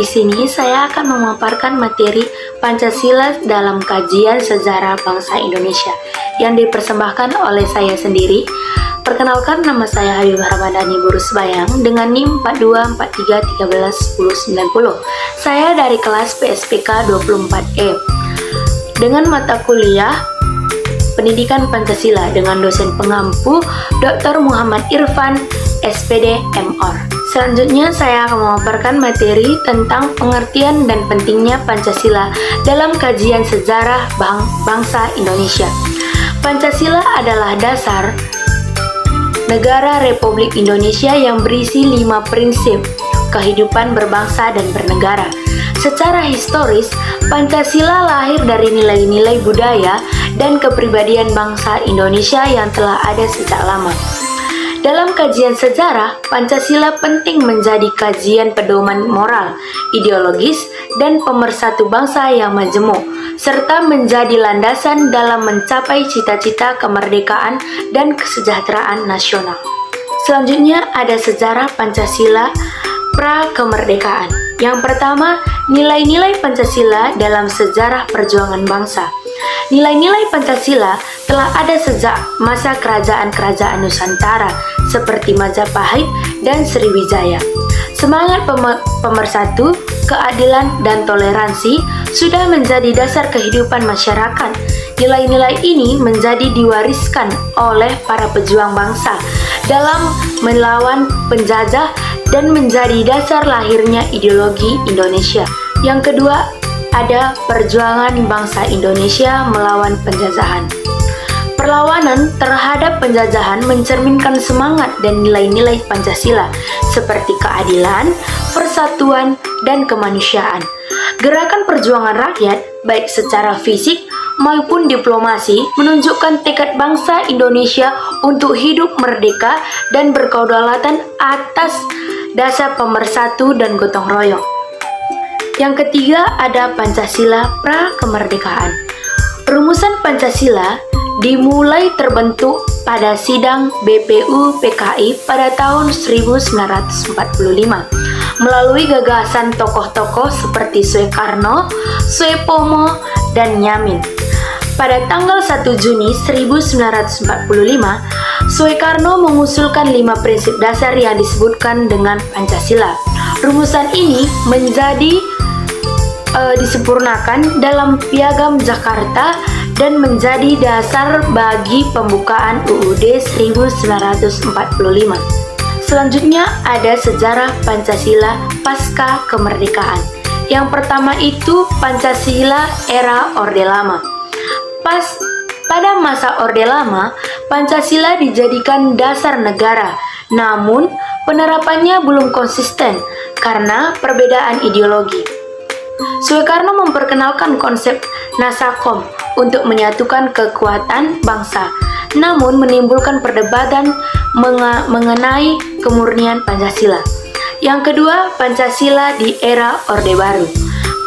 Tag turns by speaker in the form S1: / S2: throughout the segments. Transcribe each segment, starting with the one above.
S1: Di sini saya akan memaparkan materi Pancasila dalam kajian sejarah bangsa Indonesia yang dipersembahkan oleh saya sendiri. Perkenalkan, nama saya Habibah Ramadhani Burusbayang dengan NIM 4243131090. Saya dari kelas PSPK 24E dengan mata kuliah Pendidikan Pancasila dengan dosen pengampu Dr. Muhammad Irfan, SPD, MOr. Selanjutnya saya akan memaparkan materi tentang pengertian dan pentingnya Pancasila dalam kajian sejarah bangsa Indonesia. Pancasila adalah dasar negara Republik Indonesia yang berisi 5 prinsip kehidupan berbangsa dan bernegara. Secara historis, Pancasila lahir dari nilai-nilai budaya dan kepribadian bangsa Indonesia yang telah ada sejak lama. Dalam kajian sejarah, Pancasila penting menjadi kajian pedoman moral, ideologis, dan pemersatu bangsa yang majemuk, serta menjadi landasan dalam mencapai cita-cita kemerdekaan dan kesejahteraan nasional. Selanjutnya ada sejarah Pancasila pra-kemerdekaan. Yang pertama, nilai-nilai Pancasila dalam sejarah perjuangan bangsa. Nilai-nilai Pancasila telah ada sejak masa kerajaan-kerajaan Nusantara seperti Majapahit dan Sriwijaya. Semangat pemersatu, keadilan, dan toleransi sudah menjadi dasar kehidupan masyarakat. Nilai-nilai ini menjadi diwariskan oleh para pejuang bangsa dalam melawan penjajah dan menjadi dasar lahirnya ideologi Indonesia. Yang kedua, ada perjuangan bangsa Indonesia melawan penjajahan. Perlawanan terhadap penjajahan mencerminkan semangat dan nilai-nilai Pancasila seperti keadilan, persatuan, dan kemanusiaan. Gerakan perjuangan rakyat, baik secara fisik maupun diplomasi, menunjukkan tekad bangsa Indonesia untuk hidup merdeka dan berkedaulatan atas dasar pemersatu dan gotong royong. Yang ketiga ada Pancasila pra-kemerdekaan. Rumusan Pancasila dimulai terbentuk pada sidang BPU PKI pada tahun 1945 melalui gagasan tokoh-tokoh seperti Soekarno, Soepomo, dan Nyamin. Pada tanggal 1 Juni 1945, Soekarno mengusulkan 5 prinsip dasar yang disebutkan dengan Pancasila. Rumusan ini menjadi disempurnakan dalam Piagam Jakarta dan menjadi dasar bagi pembukaan UUD 1945. Selanjutnya ada sejarah Pancasila pasca kemerdekaan. Yang pertama itu Pancasila era Orde Lama. Pada masa Orde Lama, Pancasila dijadikan dasar negara, namun penerapannya belum konsisten karena perbedaan ideologi. Soekarno memperkenalkan konsep Nasakom untuk menyatukan kekuatan bangsa, namun menimbulkan perdebatan mengenai kemurnian Pancasila. Yang kedua, Pancasila di era Orde Baru.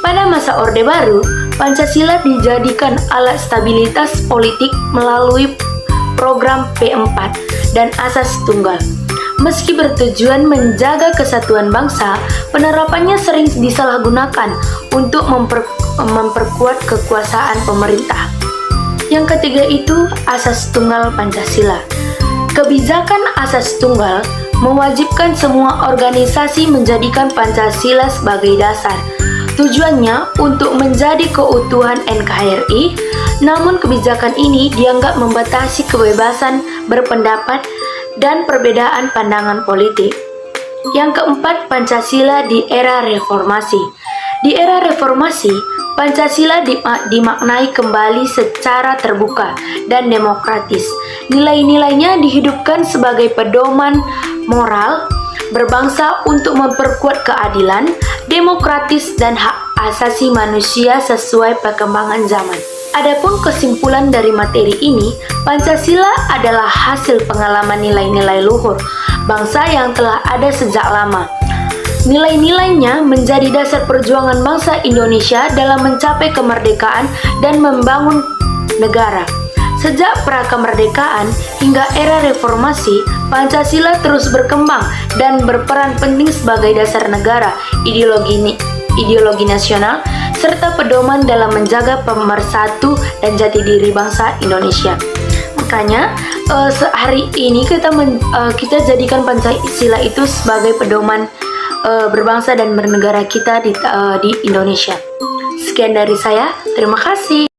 S1: Pada masa Orde Baru, Pancasila dijadikan alat stabilitas politik melalui program P4 dan asas tunggal. Meski bertujuan menjaga kesatuan bangsa, penerapannya sering disalahgunakan untuk memperkuat kekuasaan pemerintah. Yang ketiga itu asas tunggal Pancasila. Kebijakan asas tunggal mewajibkan semua organisasi menjadikan Pancasila sebagai dasar. Tujuannya untuk menjadi keutuhan NKRI, namun kebijakan ini dianggap membatasi kebebasan berpendapat dan perbedaan pandangan politik. Yang keempat, Pancasila di era reformasi. Di era reformasi, Pancasila dimaknai kembali secara terbuka dan demokratis. Nilai-nilainya dihidupkan sebagai pedoman moral berbangsa untuk memperkuat keadilan, demokratis, dan hak asasi manusia sesuai perkembangan zaman. Adapun kesimpulan dari materi ini, Pancasila adalah hasil pengalaman nilai-nilai luhur bangsa yang telah ada sejak lama. Nilai-nilainya menjadi dasar perjuangan bangsa Indonesia dalam mencapai kemerdekaan dan membangun negara. Sejak pra-kemerdekaan hingga era reformasi, Pancasila terus berkembang dan berperan penting sebagai dasar negara. Ideologi ideologi nasional, serta pedoman dalam menjaga pemersatu dan jati diri bangsa Indonesia. Makanya hari ini kita jadikan Pancasila itu sebagai pedoman berbangsa dan bernegara kita di Indonesia. Sekian dari saya, terima kasih.